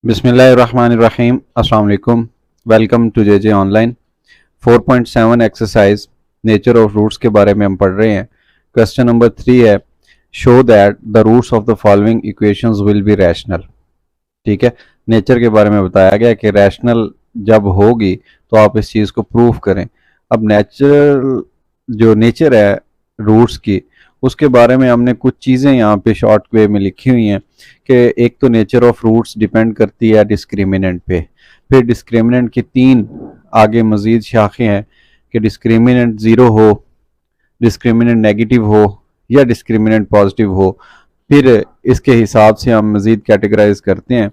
बिस्मिल्लाहिर्रहमानिर्रहीम अस्सलाम वालेकुम। Welcome to J online. 4.7 exercise nature of roots के बारे में हम पढ़ रहे हैं। क्वेश्चन नंबर 3 है, show that the roots of the following equations will be rational. ठीक है, नेचर के बारे में बताया गया कि रैशनल जब होगी तो आप इस चीज़ को प्रूव करें। अब नेचुरल जो नेचर है रूट्स की, उसके बारे में हमने कुछ चीज़ें यहाँ पे शॉर्ट वे में लिखी हुई हैं कि एक तो नेचर ऑफ रूट्स डिपेंड करती है डिस्क्रिमिनेंट पे, फिर डिस्क्रिमिनेंट की 3 आगे मज़ीद शाखें हैं कि डिस्क्रिमिनेंट ज़ीरो हो, डिस्क्रिमिनेंट नेगेटिव हो या डिस्क्रिमिनेंट पॉजिटिव हो। फिर इसके हिसाब से हम मज़ीद कैटेगराइज करते हैं।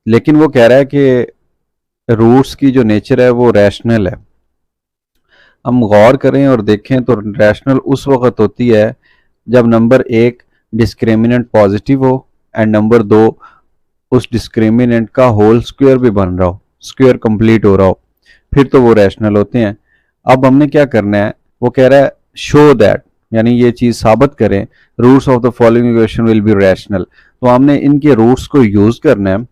लेकिन वो कह रहा है कि रूट्स की जो नेचर है वो रैशनल है। हम गौर करें और देखें तो रैशनल उस वक्त होती है जब नंबर 1 डिस्क्रिमिनेंट पॉजिटिव हो एंड नंबर 2 उस डिस्क्रिमिनेंट का होल स्क्वायर भी बन रहा हो, स्क्वायर कंप्लीट हो रहा हो, फिर तो वो रैशनल होते हैं। अब हमने क्या करना है, वो कह रहा है शो दैट, यानी ये चीज़ साबित करें roots of the following equation will be rational. तो हमने इनके रूट्स को यूज़ करना है।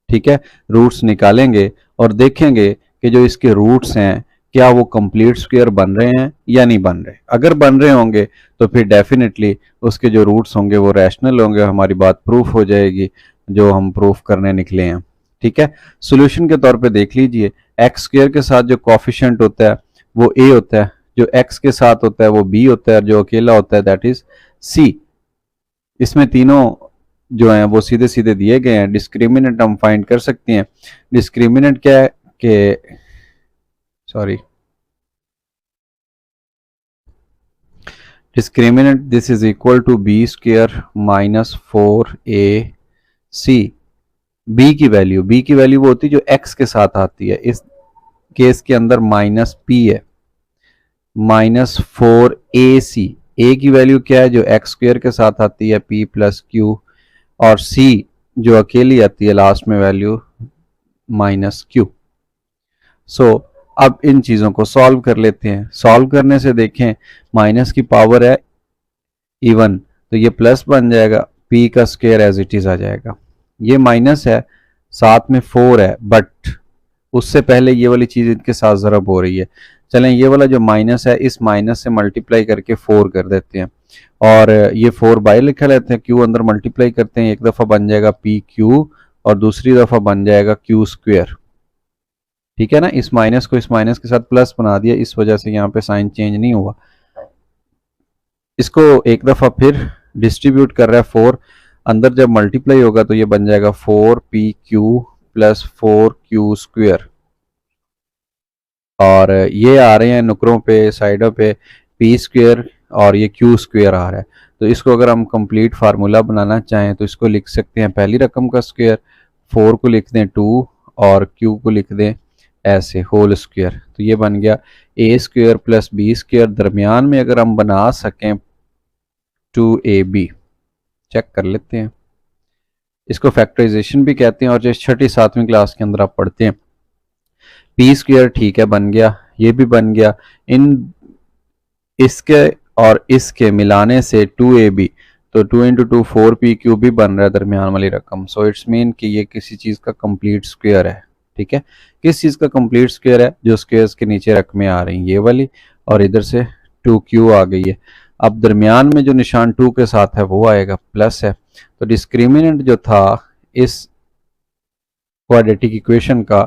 ठीक है, रूट्स निकालेंगे और देखेंगे कि जो इसके रूट्स हैं क्या वो कंप्लीट स्क्वायर बन रहे हैं या नहीं बन रहे। अगर बन रहे होंगे तो फिर डेफिनेटली उसके जो रूट्स होंगे वो रैशनल होंगे, हमारी बात प्रूफ हो जाएगी जो हम प्रूफ करने निकले हैं। ठीक है, सोल्यूशन के तौर पे देख लीजिए, एक्स स्क्वायर के साथ जो कॉफिशेंट होता है वो ए होता है, जो एक्स के साथ होता है वो बी होता है, और जो अकेला होता है दैट इज सी। इसमें तीनों जो हैं वो सीधे सीधे दिए गए हैं। डिस्क्रिमिनेंट हम फाइंड कर सकते हैं। डिस्क्रिमिनेंट क्या है कि discriminant this is equal to B square minus 4ac। B की वैल्यू वो होती है जो एक्स के साथ आती है, इस केस के अंदर माइनस पी है, माइनस 4ac। ए की वैल्यू क्या है जो एक्स स्क्वायर के साथ आती है, पी प्लस क्यू, और सी जो अकेली आती है लास्ट में वैल्यू माइनस क्यू। सो अब इन चीज़ों को सॉल्व कर लेते हैं। सॉल्व करने से देखें, माइनस की पावर है इवन तो ये प्लस बन जाएगा, पी का स्क्वायर एज इट इज आ जाएगा। ये माइनस है, साथ में 4 है, बट उससे पहले ये वाली चीज़ इनके साथ ज़रब हो रही है। चलें ये वाला जो माइनस है इस माइनस से मल्टीप्लाई करके 4 कर देते हैं, और ये 4 बाहर लिखा लेते हैं, क्यू अंदर मल्टीप्लाई करते हैं, एक दफ़ा बन जाएगा पी क्यू और दूसरी दफ़ा बन जाएगा क्यू स्क्वायर। ठीक है ना, इस माइनस को इस माइनस के साथ प्लस बना दिया, इस वजह से यहाँ पे साइन चेंज नहीं हुआ। इसको एक दफ़ा फिर डिस्ट्रीब्यूट कर रहा है 4, अंदर जब मल्टीप्लाई होगा तो ये बन जाएगा 4pq प्लस 4q स्क्वायर, और ये आ रहे हैं नुकरों पे साइडों पे पी स्क्वायर और ये क्यू स्क्वायर आ रहा है। तो इसको अगर हम कंप्लीट फार्मूला बनाना चाहें तो इसको लिख सकते हैं पहली रकम का स्क्वायर, 4 को लिख दें 2 और q को लिख दें ऐसे होल स्क्वायर। तो ये बन गया ए स्क्वायर प्लस बी स्क्वायर, दरमियान में अगर हम बना सकें 2ab। चेक कर लेते हैं, इसको फैक्टराइजेशन भी कहते हैं, और जो छठी 7वीं क्लास के अंदर आप पढ़ते हैं। पी स्क्वायर ठीक है बन गया, ये भी बन गया, इन इसके और इसके मिलाने से 2ab, तो 2 इंटू 2 4pq भी बन रहा है दरमियान वाली रकम। सो इट्स मीन कि ये किसी चीज़ का कंप्लीट स्क्वायर है। ठीक है, किस चीज़ का कंप्लीट स्क्वायर है, जो स्क्वायर्स के नीचे रकमें आ रही हैं ये वाली, और इधर से 2q आ गई है। अब दरमियान में जो निशान 2 के साथ है वो आएगा प्लस है। तो डिस्क्रिमिनेंट जो था इस क्वाड्रेटिक इक्वेशन का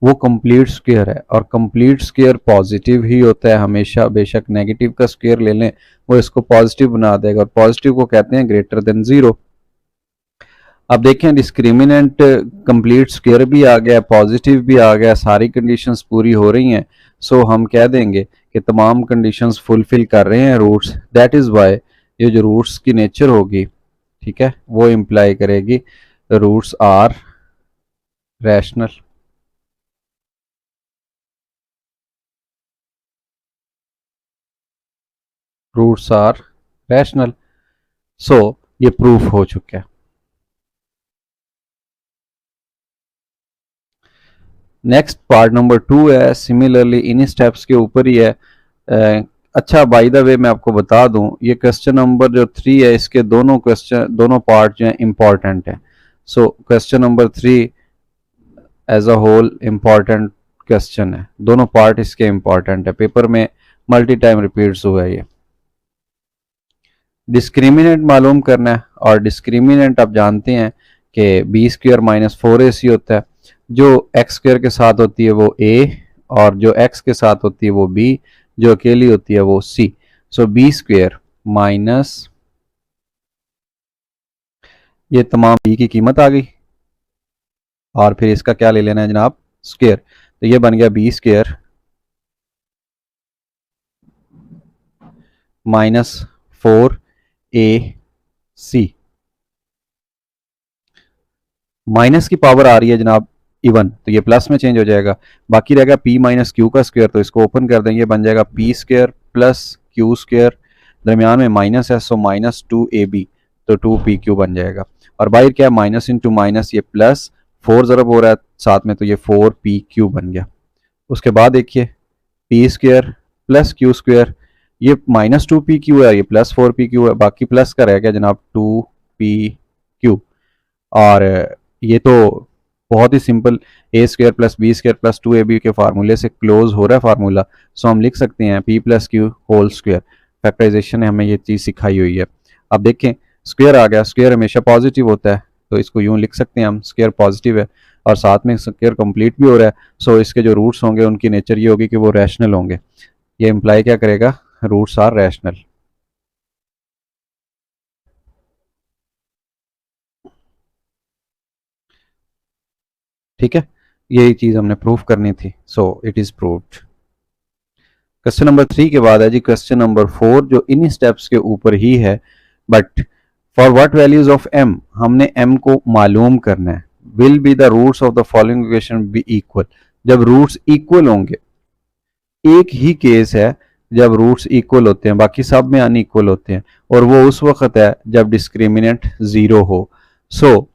वो कंप्लीट स्क्वायर है, और कंप्लीट स्क्वायर पॉजिटिव ही होता है हमेशा, बेशक नेगेटिव का स्क्वायर ले लें वो इसको पॉजिटिव बना देगा, और पॉजिटिव को कहते हैं ग्रेटर देन 0। अब देखें डिस्क्रिमिनेंट कंप्लीट स्क्वायर भी आ गया, पॉजिटिव भी आ गया, सारी कंडीशंस पूरी हो रही हैं। सो हम कह देंगे कि तमाम कंडीशंस फुलफिल कर रहे हैं रूट्स, दैट इज़ वाई ये जो रूट्स की नेचर होगी, ठीक है, वो इम्प्लाई करेगी roots are rational. Roots are rational. So ये प्रूफ हो चुका है। नेक्स्ट पार्ट नंबर 2 है, सिमिलरली इन स्टेप्स के ऊपर ही है। अच्छा बाय द वे मैं आपको बता दूं, ये क्वेश्चन नंबर जो 3 है इसके दोनों पार्ट जो हैं इंपॉर्टेंट हैं। So question number 3 as a whole important question है, दोनों पार्ट इसके इम्पॉर्टेंट है, पेपर में मल्टी टाइम रिपीट्स हुआ है ये। डिस्क्रिमिनेंट मालूम करना है, और डिस्क्रिमिनेंट आप जानते हैं कि बी स्क्वायर माइनस 4ac होता है। जो एक्स स्क्वायर के साथ होती है वो a, और जो x के साथ होती है वो b, जो अकेली होती है वो c। सो बी स्क्वायर माइनस, ये तमाम b की कीमत आ गई, और फिर इसका क्या ले लेना है जनाब, स्क्वायर। तो ये बन गया B square minus 4ac। Minus की पावर आ रही है जनाब इवन, तो ये प्लस में चेंज हो जाएगा। बाकी रहेगा p माइनस क्यू का स्क्वायर, तो इसको ओपन कर देंगे, बन जाएगा p square plus Q square, दरमियान में माइनस है, सो माइनस 2ab, तो 2pq बन जाएगा। और बाहर क्या है, माइनस इंटू माइनस, ये प्लस 4 ज़रब हो रहा है साथ में, तो ये 4pq बन गया। उसके बाद देखिए p square plus Q square, ये माइनस 2pq है, ये प्लस 4pq है, बाकी प्लस का रह गया जनाब 2pq। और ये तो बहुत ही simple, a square plus b square plus 2ab के फार्मूले से क्लोज हो रहा है फार्मूला, सो हम लिख सकते हैं p plus Q whole square. Factorisation ने हमें ये चीज़ सिखाई हुई है। अब देखें स्क्वायर आ गया, स्क्वायर हमेशा पॉजिटिव होता है, तो इसको यूं लिख सकते हैं हम, स्क्वायर पॉजिटिव है और साथ में स्क्वायर कंप्लीट भी हो रहा है, सो इसके जो रूट्स होंगे उनकी नेचर ये होगी कि वो रैशनल होंगे। ये इम्प्लाई क्या करेगा, रूट्स आर रैशनल। ठीक है, यही चीज़ हमने प्रूफ करनी थी, so it is proved. Question number 3 के बाद है जी क्वेश्चन नंबर 4, जो इन्हीं स्टेप्स के ऊपर ही है, but for what values of m, हमने m को मालूम करना है। Will be the roots of the following equation be equal, जब रूट्स इक्वल होंगे, एक ही केस है जब रूट्स इक्वल होते हैं, बाकी सब में अनइक्वल होते हैं, और वो उस वक्त है जब डिस्क्रिमिनेंट जीरो हो। सो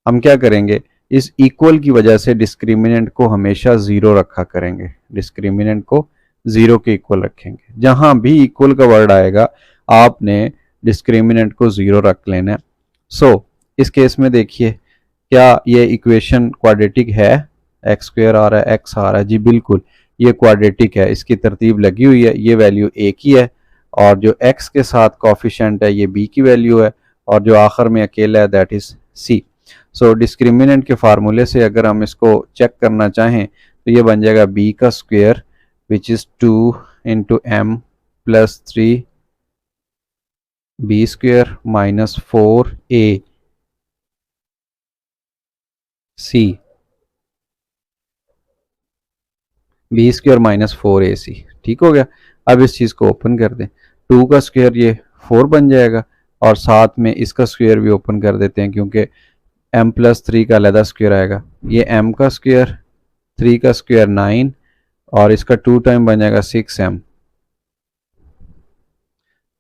हम क्या करेंगे, इस इक्वल की वजह से डिस्क्रिमिनेंट को हमेशा जीरो रखा करेंगे, डिस्क्रिमिनेंट को जीरो के इक्वल रखेंगे। जहां भी इक्वल का वर्ड आएगा आपने डिस्क्रिमिनेंट को जीरो रख लेना है। सो इस केस में देखिए, क्या ये इक्वेशन क्वाड्रेटिक है, एक्स स्क्वायर आ रहा है, एक्स आ रहा है, जी बिल्कुल ये क्वाड्रेटिक है, इसकी तरतीब लगी हुई है, ये वैल्यू ए की है, और जो एक्स के साथ कॉफिशेंट है ये बी की वैल्यू है, और जो आखिर में अकेला है that is C. So discriminant के फार्मूले से अगर हम इसको चेक करना चाहें तो ये बन जाएगा बी का square which is 2 into M plus 3 B square minus 4a C, B square minus 4ac। ठीक हो गया। अब इस चीज़ को ओपन कर दें, 2 का स्क्वायर ये 4 बन जाएगा, और साथ में इसका स्क्वायर भी ओपन कर देते हैं क्योंकि m प्लस 3 का अलहदा स्क्वायर आएगा, ये m का स्क्वायर, 3 का स्क्वायर 9, और इसका 2 टाइम बन जाएगा 6m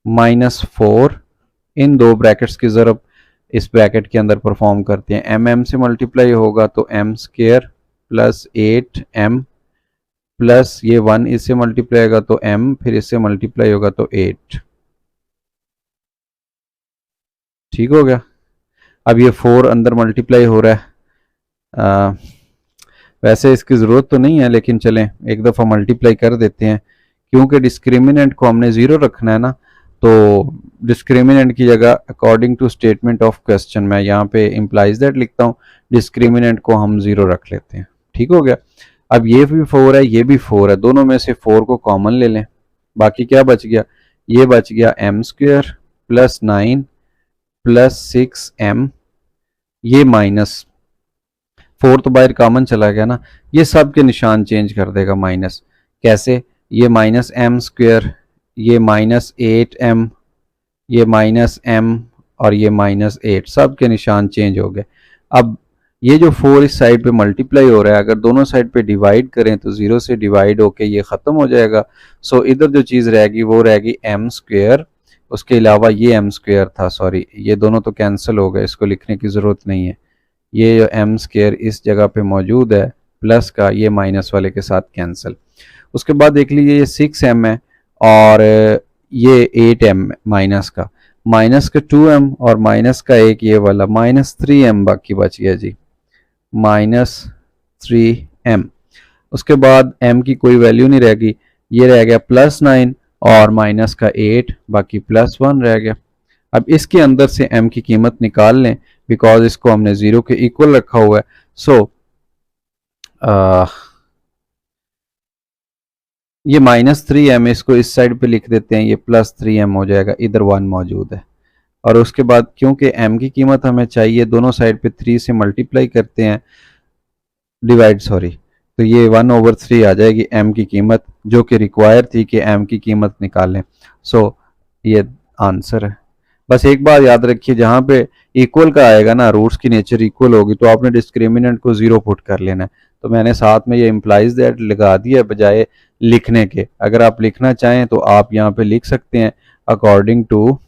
माइनस 4, इन दो ब्रैकेट्स की ज़रब इस ब्रैकेट के अंदर परफॉर्म करते हैं, m से मल्टीप्लाई होगा तो m square plus 8m plus ये 1 इससे मल्टीप्लाई होगा तो m, फिर इससे मल्टीप्लाई होगा तो 8। ठीक हो गया। अब ये 4 अंदर मल्टीप्लाई हो रहा है, वैसे इसकी ज़रूरत तो नहीं है लेकिन चलें एक दफ़ा मल्टीप्लाई कर देते हैं, क्योंकि डिस्क्रिमिनेंट को हमने ज़ीरो रखना है ना, तो डिस्क्रिमिनेंट की जगह according to statement of question मैं यहाँ पे इम्प्लाइज दैट लिखता हूँ, डिस्क्रिमिनेंट को हम ज़ीरो रख लेते हैं। ठीक हो गया। अब ये भी 4 है, ये भी 4 है, दोनों में से 4 को कॉमन ले लें, बाकी क्या बच गया, ये बच गया m square plus 9 plus 6m, ये माइनस 4 तो बाहर कॉमन चला गया ना, ये सब के निशान चेंज कर देगा माइनस। कैसे, ये माइनस m स्क्वायर, ये माइनस 8m, ये माइनस m, और ये माइनस 8, सब के निशान चेंज हो गए। अब ये जो 4 इस साइड पे मल्टीप्लाई हो रहा है, अगर दोनों साइड पे डिवाइड करें तो 0 से डिवाइड होके ये ख़त्म हो जाएगा। सो इधर जो चीज़ रहेगी वो रहेगी m स्क्वायर, उसके अलावा ये m स्क्वायर था, सॉरी ये दोनों तो कैंसिल हो गए, इसको लिखने की ज़रूरत नहीं है, ये जो m स्क्वायर इस जगह पे मौजूद है प्लस का, ये माइनस वाले के साथ कैंसिल। उसके बाद देख लीजिए ये 6m है और ये 8m माइनस का, माइनस का 2m और माइनस का एक ये वाला -3m बाकी बच गया जी, -3m। उसके बाद m की कोई वैल्यू नहीं रहेगी, ये रह गया +9 और माइनस का 8 बाकी +1 रह गया। अब इसके अंदर से m की कीमत निकाल लें, बिकॉज इसको हमने 0 के इक्वल रखा हुआ है। सो ये -3m, इसको इस साइड पे लिख देते हैं, ये +3m हो जाएगा, इधर 1 मौजूद है। और उसके बाद क्योंकि m की कीमत हमें चाहिए, दोनों साइड पे 3 से मल्टीप्लाई करते हैं, डिवाइड सॉरी, तो ये 1/3 आ जाएगी m की कीमत, जो कि रिक्वायर थी कि m की कीमत निकालें। सो ये आंसर है। बस एक बात याद रखिए, जहाँ पे इक्वल का आएगा ना, रूट्स की नेचर इक्वल होगी, तो आपने डिस्क्रिमिनेंट को 0 पुट कर लेना है। तो मैंने साथ में ये इम्प्लाइज दैट लगा दिया बजाय लिखने के। अगर आप लिखना चाहें तो आप यहाँ पे लिख सकते हैं अकॉर्डिंग टू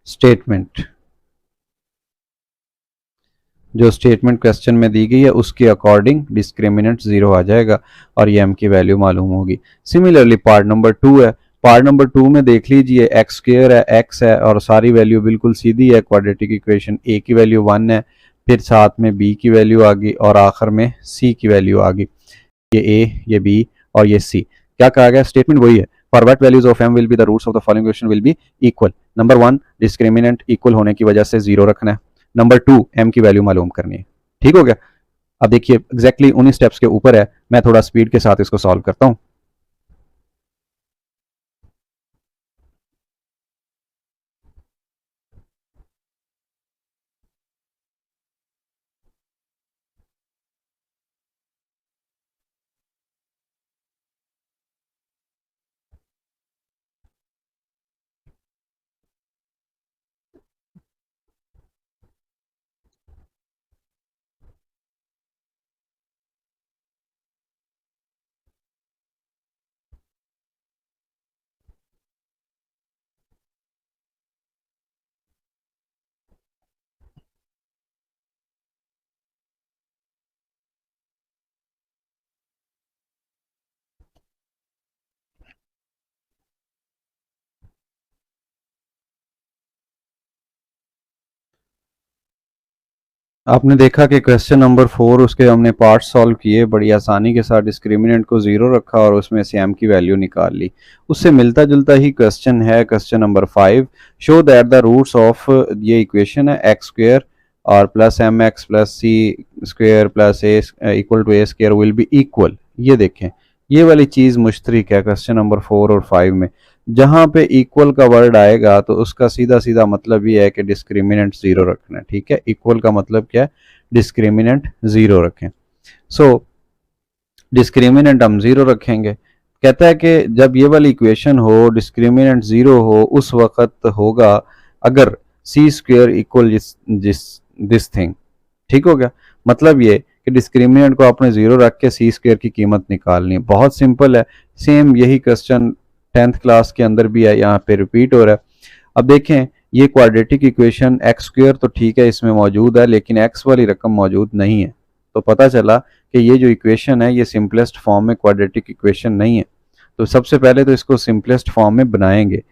स्टेटमेंट, जो स्टेटमेंट क्वेश्चन में दी गई है उसके अकॉर्डिंग डिस्क्रिमिनेंट 0 आ जाएगा और ये m की वैल्यू मालूम होगी। सिमिलरली पार्ट नंबर 2 है, पार्ट नंबर 2 में देख लीजिए x स्क्वायर है, x है और सारी वैल्यू बिल्कुल सीधी है। क्वाड्रेटिक इक्वेशन a की वैल्यू 1 है, फिर साथ में b की वैल्यू आ गई और आखिर में c की वैल्यू आ गई। ये a, ये b और ये c। क्या कहा गया? स्टेटमेंट वही है, for what values of m will be the roots of the following equation will be equal. Number 1 discriminant equal होने की वजह से 0 रखना है। नंबर 2 m की वैल्यू मालूम करनी है। ठीक हो गया? अब देखिए एग्जैक्टली उन्हीं स्टेप्स के ऊपर है, मैं थोड़ा स्पीड के साथ इसको सॉल्व करता हूं। आपने देखा कि क्वेश्चन नंबर 4 उसके हमने पार्ट सॉल्व किए बड़ी आसानी के साथ, डिस्क्रिमिनेंट को 0 रखा और उसमें से m की वैल्यू निकाल ली। उससे मिलता जुलता ही क्वेश्चन है question number 5, show that the roots of, ये इक्वेशन है x स्क्वायर और plus M x plus C square plus A equal to A square will be equal. ये देखें, ये वाली चीज़ मुश्तरिक है क्वेश्चन नंबर 4 और 5 में। जहाँ पे इक्वल का वर्ड आएगा तो उसका सीधा सीधा मतलब ये है कि डिस्क्रिमिनेंट 0 रखना है। ठीक है, इक्वल का मतलब क्या है? डिस्क्रिमिनेंट 0 रखें। सो डिस्क्रिमिनेंट हम 0 रखेंगे। कहता है कि जब ये वाली इक्वेशन हो, डिस्क्रिमिनेंट 0 हो, उस वक्त होगा अगर सी स्क्वेयर इक्वल दिस थिंग। ठीक हो गया? मतलब ये कि डिस्क्रिमिनेंट को आपने 0 रख के सी स्क्वेयर की कीमत निकालनी है। बहुत सिंपल है, सेम यही क्वेश्चन 10th क्लास के अंदर भी है, यहाँ पे रिपीट हो रहा है। अब देखें, ये क्वाड्रेटिक इक्वेशन एक्स स्क्वेयर तो ठीक है इसमें मौजूद है, लेकिन एक्स वाली रकम मौजूद नहीं है। तो पता चला कि ये जो इक्वेशन है ये सिंपलेस्ट फॉर्म में क्वाड्रेटिक इक्वेशन नहीं है। तो सबसे पहले तो इसको सिंपलेस्ट फॉर्म में बनाएंगे।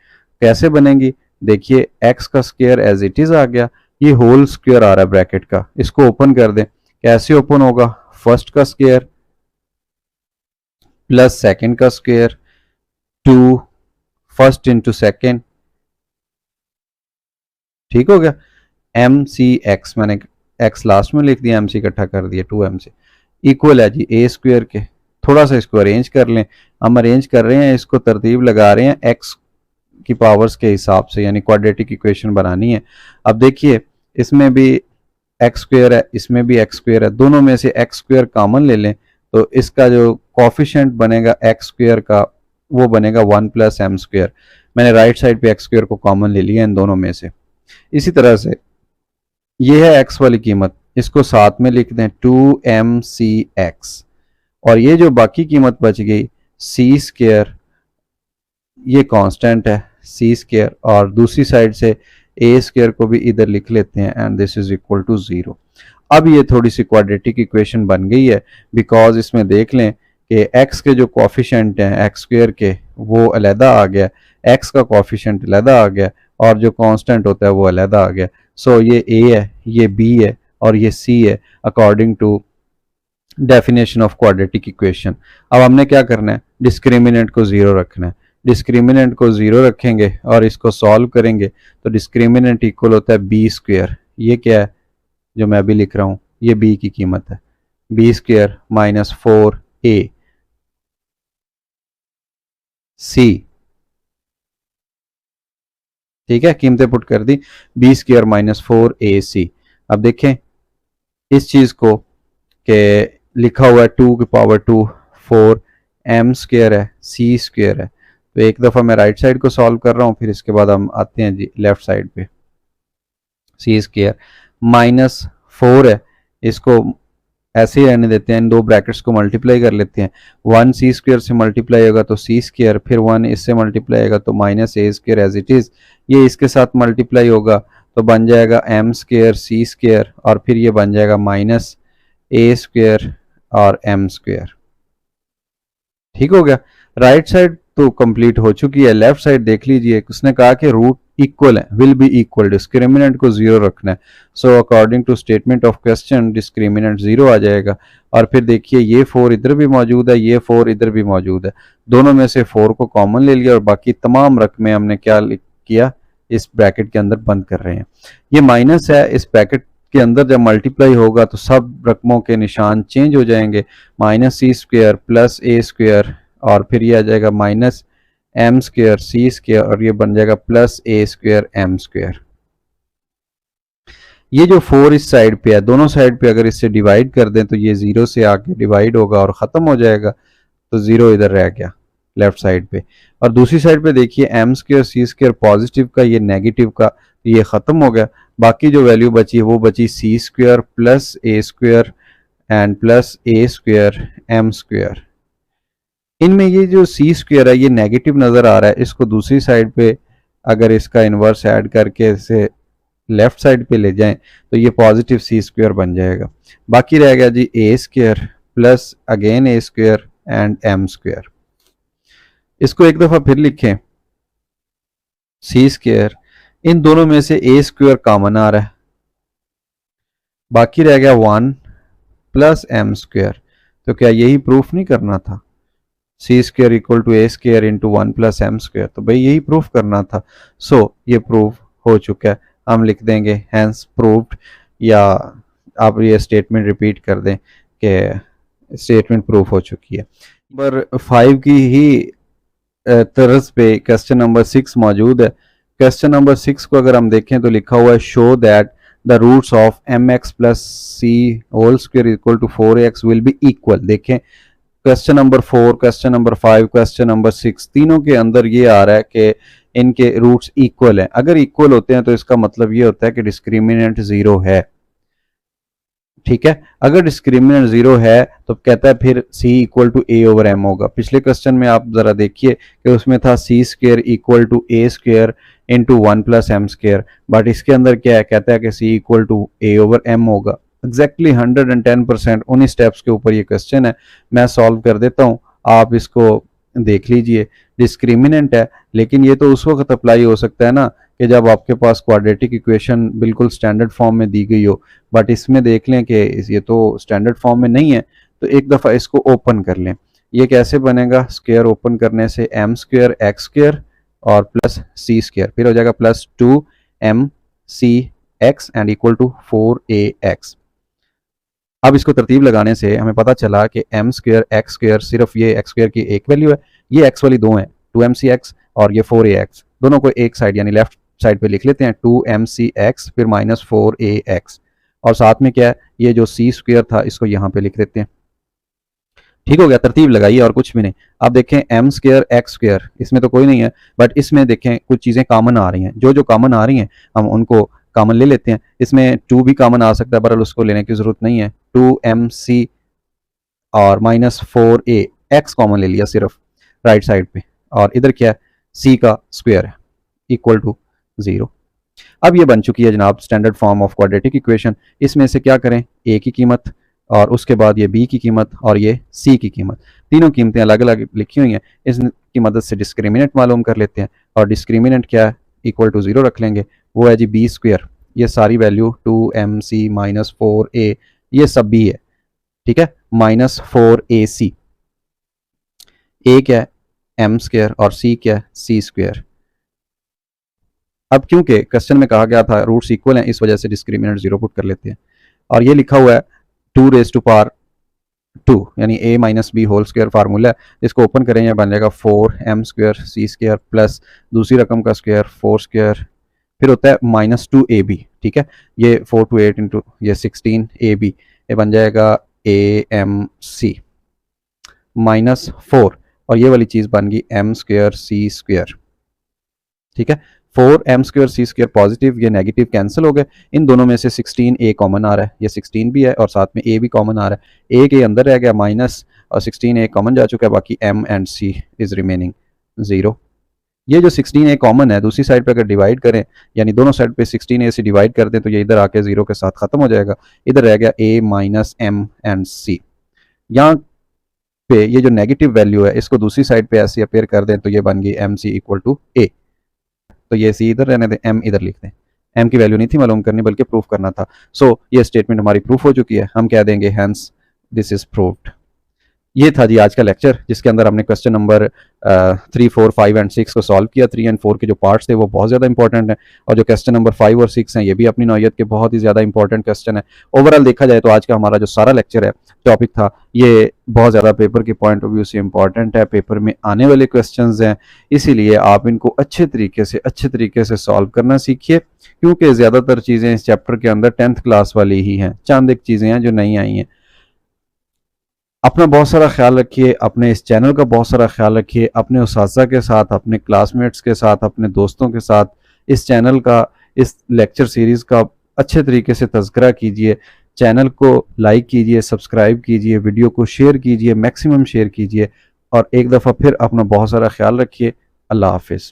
कैसे बनेंगी? देखिए, एक्स का स्क्वायर एज इट इज आ गया, ये होल स्क्वायर आ रहा है ब्रैकेट का, इसको ओपन कर दें। कैसे ओपन होगा? फर्स्ट का स्क्वायर प्लस सेकंड का स्क्वायर, 2 फर्स्ट इंटू सेकेंड। ठीक हो गया? एम सी एक्स, मैंने एक्स लास्ट में लिख दिया, एम सी इकट्ठा कर दिया, 2m से इक्वल है जी ए स्क्वायर के। थोड़ा सा इसको अरेंज कर लें, हम अरेंज कर रहे हैं, इसको तरतीब लगा रहे हैं एक्स की पावर्स के हिसाब से, यानी क्वाड्रेटिक इक्वेशन बनानी है। अब देखिए, इसमें भी एक्स स्क्वायर है, इसमें भी एक्स स्क्वायर है, दोनों में से एक्स स्क्वायर कॉमन ले लें तो इसका जो कॉफिशिएंट बनेगा एक्स स्क्वायर का वो बनेगा 1 प्लस एम स्क्वायर। मैंने राइट साइड पे एक्स स्क्वायर को कॉमन ले लिया इन दोनों में से। इसी तरह से ये है एक्स वाली कीमत, इसको साथ में लिख दें 2mcx, और ये जो बाकी कीमत बच गई सी स्क्वायर, ये कांस्टेंट है सी स्क्वायर, और दूसरी साइड से ए स्क्वायर को भी इधर लिख लेते हैं and this is equal to 0। अब ये थोड़ी सी क्वाड्रेटिक इक्वेशन बन गई है, बिकॉज इसमें देख लें कि x के जो कोफिशिएंट हैं एक्स स्क्वायर के वो अलहदा आ गया, x का कोफिशिएंट अलहदा आ गया और जो कांस्टेंट होता है वो अलहदा आ गया। सो ये a है, ये b है और ये c है according to definition of quadratic equation. अब हमने क्या करना है, डिस्क्रिमिनेंट को ज़ीरो रखना है। डिस्क्रिमिनेंट को ज़ीरो रखेंगे और इसको सॉल्व करेंगे तो डिस्क्रिमिनेंट इक्वल होता है बी स्क्वेयर। ये क्या है जो मैं अभी लिख रहा हूँ, ये b की कीमत है, B square minus 4a c। ठीक है, कीमतें पुट कर दी, बी स्क्वेयर माइनस 4ac। अब देखें इस चीज को के लिखा हुआ है 2 की पावर 2 4 m स्क्वेयर है, c स्क्वेयर है। तो एक दफ़ा मैं राइट साइड को सॉल्व कर रहा हूँ, फिर इसके बाद हम आते हैं जी लेफ्ट साइड पे। c स्क्वेयर माइनस 4 है, इसको ऐसे ही रहने देते हैं, इन दो ब्रैकेट्स को मल्टीप्लाई कर लेते हैं। 1 c स्क्वेयर से मल्टीप्लाई होगा तो c स्क्वेयर, फिर 1 इससे मल्टीप्लाई होगा तो minus a square as it is. ये इसके साथ मल्टीप्लाई होगा तो बन जाएगा m स्क्वेयर c स्क्वेयर और फिर ये बन जाएगा माइनस a स्क्वेयर और m स्क्वेयर। ठीक हो गया, राइट साइड तो कंप्लीट हो चुकी है। लेफ्ट साइड देख लीजिए, उसने कहा कि रूट इक्वल है, विल बी इक्वल, डिस्क्रिमिनेंट को जीरो रखना है। So according to statement of question discriminant zero आ जाएगा। और फिर देखिए ये 4 इधर भी मौजूद है, ये 4 इधर भी मौजूद है, दोनों में से 4 को कॉमन ले लिया और बाकी तमाम रकमें हमने क्या किया, इस ब्रैकेट के अंदर बंद कर रहे हैं। ये माइनस है, इस ब्रैकेट के अंदर जब मल्टीप्लाई होगा तो सब रकमों के निशान चेंज हो जाएंगे, minus C square plus a square और फिर ये आ जाएगा minus M square C square और ये बन जाएगा plus a square m square. ये जो 4 इस साइड पे है, दोनों साइड पे अगर इससे डिवाइड कर दें तो ये 0 से आके डिवाइड होगा और ख़त्म हो जाएगा, तो 0 इधर रह गया लेफ्ट साइड पे। और दूसरी साइड पे देखिए M square C square positive का, ये नेगेटिव का, ये ख़त्म हो गया। बाकी जो वैल्यू बची वो बची c square plus a square and plus a square m square. इनमें ये जो सी स्क्वेयर है ये नेगेटिव नज़र आ रहा है, इसको दूसरी साइड पे अगर इसका इन्वर्स ऐड करके इसे लेफ्ट साइड पे ले जाएं तो ये पॉजिटिव सी स्क्वेयर बन जाएगा। बाकी रह गया जी a square plus again a square and m square. इसको एक दफ़ा फिर लिखें, सी स्क्वेयर, इन दोनों में से ए स्क्वेयर कॉमन आ रहा है, बाकी रह गया 1 प्लस एम स्क्वेयर। तो क्या यही प्रूफ नहीं करना था, c square equal to a square into 1 plus m square, तो भाई यही प्रूफ करना था। सो ये प्रूफ हो चुका है, हम लिख देंगे हैंस प्रूव्ड, या आप ये स्टेटमेंट रिपीट कर दें कि स्टेटमेंट प्रूफ हो चुकी है। नंबर 5 की ही तर्ज पे क्वेश्चन नंबर 6 मौजूद है। क्वेश्चन नंबर 6 को अगर हम देखें तो लिखा हुआ है show that the roots of m x plus c whole square equal to 4x will be equal. देखें question number 4, question number 5, question number 6, तीनों के अंदर ये आ रहा है कि इनके रूट्स इक्वल हैं। अगर इक्वल होते हैं तो इसका मतलब ये होता है कि डिस्क्रिमिनेंट जीरो है। ठीक है, अगर डिस्क्रिमिनेंट जीरो है तो कहता है फिर c equal to A over M होगा। पिछले क्वेश्चन में आप जरा देखिए कि उसमें था c square equal to a square into 1 plus m square, but इसके अंदर क्या है, कहता है कि c equal to A over M होगा। एग्जैक्टली 110% उन्हीं स्टेप्स के ऊपर ये क्वेश्चन है, मैं सॉल्व कर देता हूँ, आप इसको देख लीजिए। डिस्क्रिमिनेंट है, लेकिन ये तो उस वक्त अप्लाई हो सकता है ना कि जब आपके पास क्वाड्रेटिक इक्वेशन बिल्कुल स्टैंडर्ड फॉर्म में दी गई हो, बट इसमें देख लें कि ये तो स्टैंडर्ड फॉर्म में नहीं है, तो एक दफ़ा इसको ओपन कर लें। ये कैसे बनेगा, स्क्वायर ओपन करने से एम स्क्वायर एक्स स्क्वायर और प्लस सी स्क्वायर, फिर हो जाएगा plus 2m c x and equal to 4ax। अब इसको तरतीब लगाने से हमें पता चला कि एम स्क्वेयर एक्स स्क्वेयर, सिर्फ ये एक्स स्क्वेयर की एक वैल्यू है, ये एक्स वाली दो हैं 2mcx और ये 4ax, दोनों को एक साइड यानी लेफ्ट साइड पे लिख लेते हैं 2mcx फिर माइनस 4ax, और साथ में क्या है, ये जो सी स्क्वेयर था इसको यहाँ पे लिख देते हैं। ठीक हो गया, तरतीब लगाइए और कुछ भी नहीं। अब देखें एम स्क्वेयर एक्स स्क्वेयर, इसमें तो कोई नहीं है, बट इसमें देखें कुछ चीज़ें कॉमन आ रही हैं, जो कॉमन आ रही हैं हम उनको कॉमन ले लेते हैं। इसमें 2 भी कॉमन आ सकता है, बहरहाल उसको लेने की जरूरत नहीं है। 2mc और माइनस 4ax कॉमन ले लिया सिर्फ राइट साइड पे, और इधर क्या है, c का स्क्वायर है इक्वल टू 0। अब ये बन चुकी है जनाब standard form of quadratic equation. इसमें से क्या करें, a की कीमत और उसके बाद ये b की कीमत और ये c की कीमत, तीनों कीमतें अलग अलग लिखी हुई हैं। इस की मदद से डिस्क्रिमिनेंट मालूम कर लेते हैं, और डिस्क्रिमिनेंट क्या है, इक्वल टू 0 रख लेंगे, वो है जी बी स्क्वेयर, ये सारी वैल्यू 2mc माइनस 4a, ये सब भी है, ठीक है, माइनस 4ac, a क्या है एम स्क्वेयर और c क्या है c स्क्वेयर। अब क्योंकि क्वेश्चन में कहा गया था रूट्स इक्वल हैं, इस वजह से डिस्क्रिमिनेंट 0 पुट कर लेते हैं, और ये लिखा हुआ है 2 रेज टू पावर 2 यानी a minus B whole square formula है, इसको ओपन करेंगे बन जाएगा 4m square c square plus दूसरी रकम का स्क्वायर 4 स्क्वायर, फिर होता है माइनस 2ab, ठीक है, ये 4 to 8 इंटू ये 16ab, ये बन जाएगा amc माइनस 4, और ये वाली चीज़ बन गई m स्क्वायर c स्क्वायर, ठीक है, 4m square c square positive, ये नेगेटिव कैंसिल हो गए, इन दोनों में से 16a कॉमन आ रहा है, ये 16 भी है और साथ में a भी कॉमन आ रहा है, a के अंदर रह गया माइनस और 16a कॉमन जा चुका है, बाकी m and c is remaining 0। ये जो 16a कॉमन है दूसरी साइड पे अगर डिवाइड करें, यानी दोनों साइड पे 16a से डिवाइड कर दें, तो ये इधर आके 0 के साथ ख़त्म हो जाएगा, इधर रह गया a minus m and c। यहाँ पे ये जो नेगेटिव वैल्यू है इसको दूसरी साइड पे ऐसे अपेयर कर दें, तो ये बन गई mc इक्वल टू a, तो ये c इधर रहने दें, m इधर लिख दें, m की वैल्यू नहीं थी मालूम करनी बल्कि प्रूफ करना था। सो ये स्टेटमेंट हमारी प्रूफ हो चुकी है, हम कह देंगे हैंस दिस इज प्रूव्ड। ये था जी आज का लेक्चर, जिसके अंदर हमने क्वेश्चन नंबर 3, 4, 5 एंड 6 को सॉल्व किया। 3 एंड 4 के जो पार्ट्स थे वो बहुत ज़्यादा इंपॉर्टेंट हैं, और जो क्वेश्चन नंबर 5 और 6 हैं ये भी अपनी नौयत के बहुत ही ज़्यादा इंपॉर्टेंट क्वेश्चन है। ओवरऑल देखा जाए तो आज का हमारा जो सारा लेक्चर है, टॉपिक था, ये बहुत ज़्यादा पेपर के पॉइंट ऑफ व्यू से इंपॉर्टेंट है, पेपर में आने वाले क्वेश्चन हैं, इसीलिए आप इनको अच्छे तरीके से सॉल्व करना सीखिए, क्योंकि ज़्यादातर चीज़ें इस चैप्टर के अंदर 10th क्लास वाली ही हैं, चंद एक चीज़ें हैं जो नहीं आई हैं। अपना बहुत सारा ख्याल रखिए, अपने इस चैनल का बहुत सारा ख्याल रखिए, अपने उस्ताज़ा के साथ, अपने क्लासमेट्स के साथ, अपने दोस्तों के साथ इस चैनल का, इस लेक्चर सीरीज़ का अच्छे तरीके से तज़किरा कीजिए, चैनल को लाइक कीजिए, सब्सक्राइब कीजिए, वीडियो को शेयर कीजिए, मैक्सिमम शेयर कीजिए, और एक दफ़ा फिर अपना बहुत सारा ख्याल रखिए। अल्लाह हाफिज़।